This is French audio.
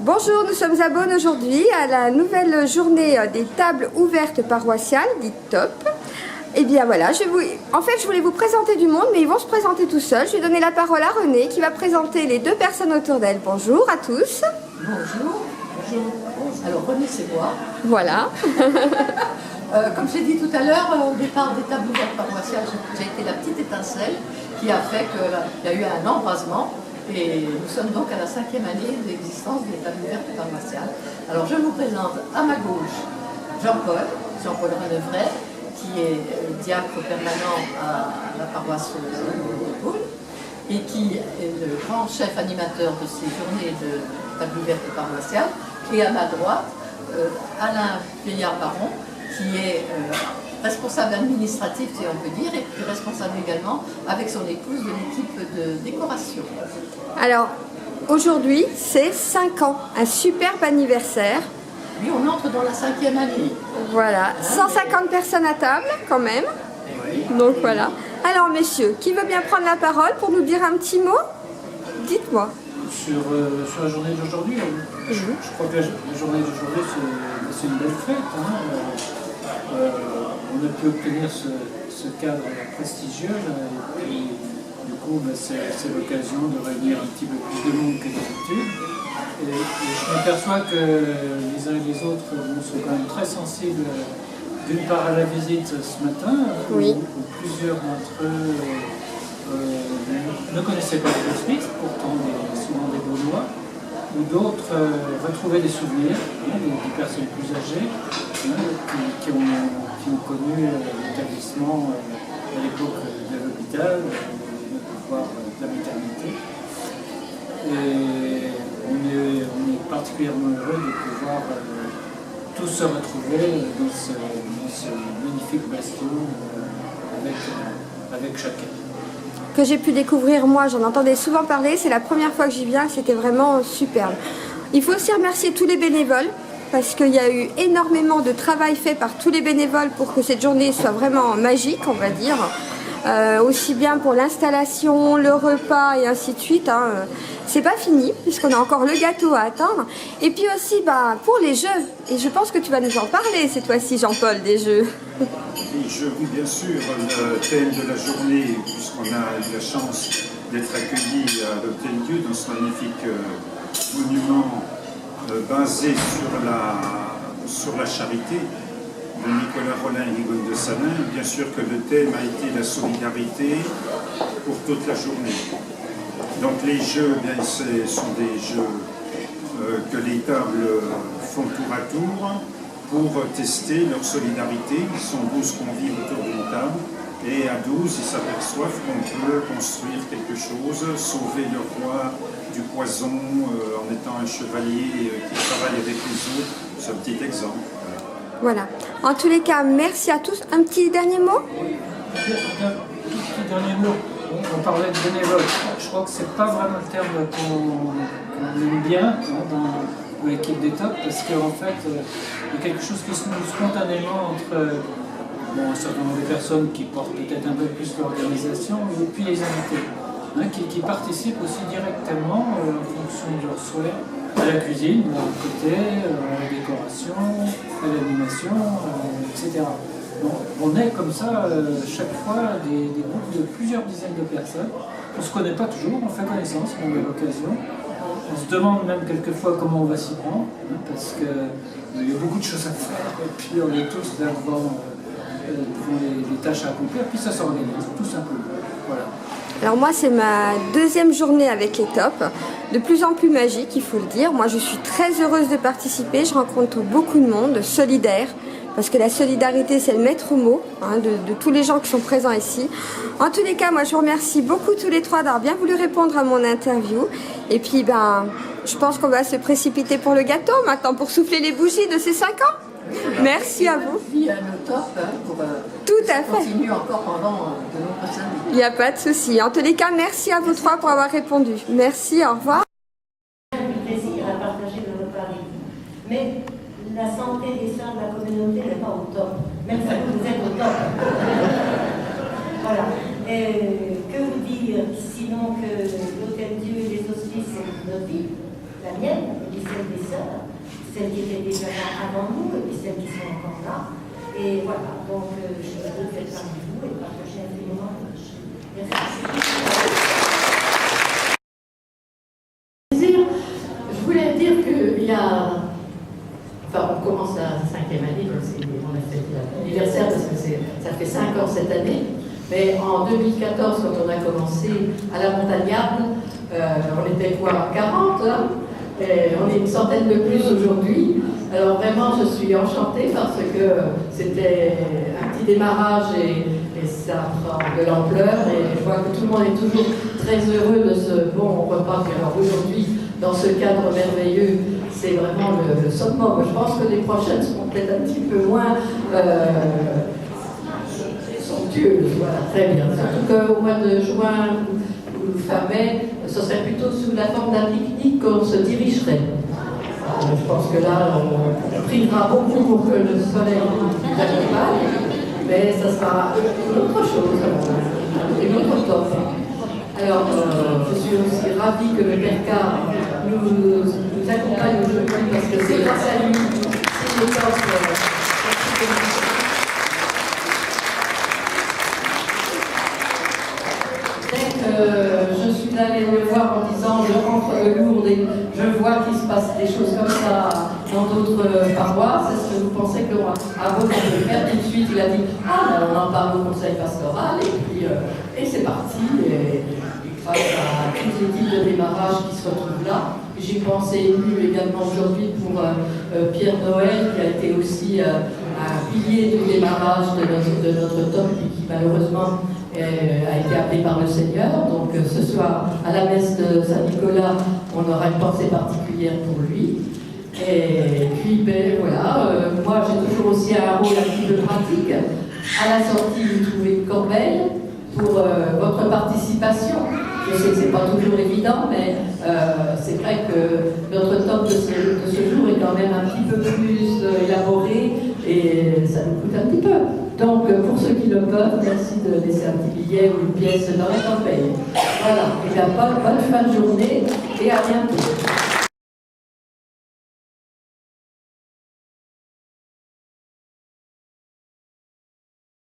Bonjour, nous sommes à Beaune aujourd'hui à la nouvelle journée des tables ouvertes paroissiales, dites TOP. Et bien voilà, je voulais vous présenter du monde, mais ils vont se présenter tout seuls. Je vais donner la parole à René qui va présenter les deux personnes autour d'elle. Bonjour à tous. Bonjour. Bonjour. Alors René, c'est moi. Voilà. Comme j'ai dit tout à l'heure, au départ des tables ouvertes paroissiales, j'ai été la petite étincelle qui a fait qu'il y a eu un embrasement. Et nous sommes donc à la 5e année d'existence des tables ouvertes paroissiales. Alors je vous présente à ma gauche Jean-Paul Renevray, qui est diacre permanent à la paroisse de Beaune et qui est le grand chef animateur de ces journées de tables ouvertes paroissiales. Et à ma droite, Alain Vieillard-Baron, qui est responsable administratif, si on peut dire, et puis responsable également avec son épouse de l'équipe de décoration. Alors, aujourd'hui, c'est 5 ans, un superbe anniversaire. Oui, on entre dans la 5e année. Voilà, 150 personnes à table quand même. Oui. Donc voilà. Alors messieurs, qui veut bien prendre la parole pour nous dire un petit mot? Dites-moi. Sur la journée d'aujourd'hui, je crois que la journée d'aujourd'hui, c'est une belle fête. On a pu obtenir ce cadre prestigieux et puis du coup c'est l'occasion de réunir un petit peu plus de monde que d'habitude. Et je m'aperçois que les uns et les autres sont quand même très sensibles d'une part à la visite ce matin, Oui. où plusieurs d'entre eux ne connaissaient pas le Smith, pourtant souvent des Beaunois, ou d'autres retrouvaient des souvenirs, des personnes plus âgées qui ont connu l'établissement à l'époque de l'hôpital, voire de la maternité. Et on est particulièrement heureux de pouvoir tous se retrouver dans ce magnifique bastion avec chacun. Que j'ai pu découvrir moi, j'en entendais souvent parler, c'est la première fois que j'y viens, c'était vraiment superbe. Il faut aussi remercier tous les bénévoles, parce qu'il y a eu énormément de travail fait par tous les bénévoles pour que cette journée soit vraiment magique, on va dire. Aussi bien pour l'installation, le repas et ainsi de suite. C'est pas fini, puisqu'on a encore le gâteau à atteindre. Et puis aussi pour les jeux. Et je pense que tu vas nous en parler cette fois-ci, Jean-Paul, des jeux. Les jeux, oui, bien sûr. Le thème de la journée, puisqu'on a eu la chance d'être accueillis à l'Hôtel Dieu dans ce magnifique monument basé sur la charité de Nicolas Rollin et Rigole de Salin. Bien sûr que le thème a été la solidarité pour toute la journée. Donc les jeux, bien, ce sont des jeux que les tables font tour à tour pour tester leur solidarité. Ils sont 12 convives autour d'une table et à 12, ils s'aperçoivent qu'on peut construire quelque chose, sauver le roi du poison en étant un chevalier qui travaille avec les autres. C'est un petit exemple. Voilà. En tous les cas, merci à tous. Un petit dernier mot? Un petit dernier mot. On parlait de bénévoles. Je crois que c'est pas vraiment le terme qu'on aime bien dans l'équipe des TOP, parce qu'en fait, il y a quelque chose qui se noue spontanément entre un certain nombre de personnes qui portent peut-être un peu plus l'organisation, et puis les invités, qui participent aussi directement en fonction de leurs souhaits à la cuisine, à côté, à la décoration, à l'animation, etc. Donc, on est comme ça chaque fois des groupes de plusieurs dizaines de personnes. On ne se connaît pas toujours, on fait connaissance, on a l'occasion. On se demande même quelquefois comment on va s'y prendre, parce qu'il y a beaucoup de choses à faire, et puis on est tous là devant les tâches à accomplir, puis ça s'organise, tout simplement. Voilà. Alors moi, c'est ma deuxième journée avec les TOP, de plus en plus magique, il faut le dire. Moi, je suis très heureuse de participer, je rencontre beaucoup de monde, solidaire, parce que la solidarité, c'est le maître mot de tous les gens qui sont présents ici. En tous les cas, moi, je vous remercie beaucoup tous les trois d'avoir bien voulu répondre à mon interview. Et puis, je pense qu'on va se précipiter pour le gâteau maintenant, pour souffler les bougies de ces 5 ans. Merci à vous. Merci à nos TOP pour Tout à fait. continuer encore pendant de nombreuses années. Il n'y a pas de souci. En tous les cas, merci à vous trois pour avoir répondu. Merci, au revoir. Plaisir à partager le repas avec vous. Mais la santé des sœurs de la communauté n'est pas au top. Même si vous êtes au top. Voilà. Et que vous dire, sinon que l'Hôtel Dieu et les hospices, c'est notre vie. la mienne, et puis celle des sœurs, celles qui étaient déjà là avant nous, et puis celles qui sont encore là. Et voilà, donc je suis heureux de faire parmi vous et de partager un petit moment. Merci. Je voulais dire qu'il y a... Enfin, on commence la 5e année, donc on a fait l'anniversaire parce que ça fait 5 ans cette année. Mais en 2014, quand on a commencé à la Montagnarde, on était quoi, 40 hein, et on est une centaine de plus aujourd'hui. Alors vraiment, je suis enchantée parce que c'était un petit démarrage et ça prend de l'ampleur. Et je vois que tout le monde est toujours très heureux de ce bon repas. Alors aujourd'hui, dans ce cadre merveilleux, c'est vraiment le summum. Je pense que les prochaines seront peut-être un petit peu moins somptueuses. Voilà, très bien. Surtout qu'au mois de juin ou fin mai, ce serait plutôt sous la forme d'un pique-nique qu'on se dirigerait. Je pense que là, on priera beaucoup pour que le soleil nous accompagne, mais ça sera une autre chose, une autre top. Alors, je suis aussi ravie que le Percar nous accompagne aujourd'hui parce que c'est grâce à lui, c'est une top. Je suis allée le voir en disant je rentre de Lourdes et je vois qu'il se passe des choses comme ça dans d'autres paroisses. Est-ce que vous pensez qu'à vous, on peut le faire? Tout de suite, il a dit ah, on en parle au conseil pastoral et puis c'est parti. Et grâce à toute l'équipe de démarrage qui se retrouve là. J'ai pensé ému également aujourd'hui pour Pierre Noël qui a été aussi un pilier du démarrage de notre top et qui malheureusement a été appelé par le Seigneur. Donc ce soir, à la messe de Saint-Nicolas, on aura une pensée particulière pour lui. Et puis, ben voilà, moi j'ai toujours aussi un rôle un petit peu pratique. À la sortie, vous trouvez une corbeille pour votre participation. Je sais que ce n'est pas toujours évident, mais c'est vrai que notre top de ce jour est quand même un petit peu plus élaboré et ça nous coûte un petit peu. Donc, pour ceux qui le peuvent, merci de laisser un petit billet ou une pièce dans la corbeille. Voilà, et bien bonne fin de journée et à bientôt.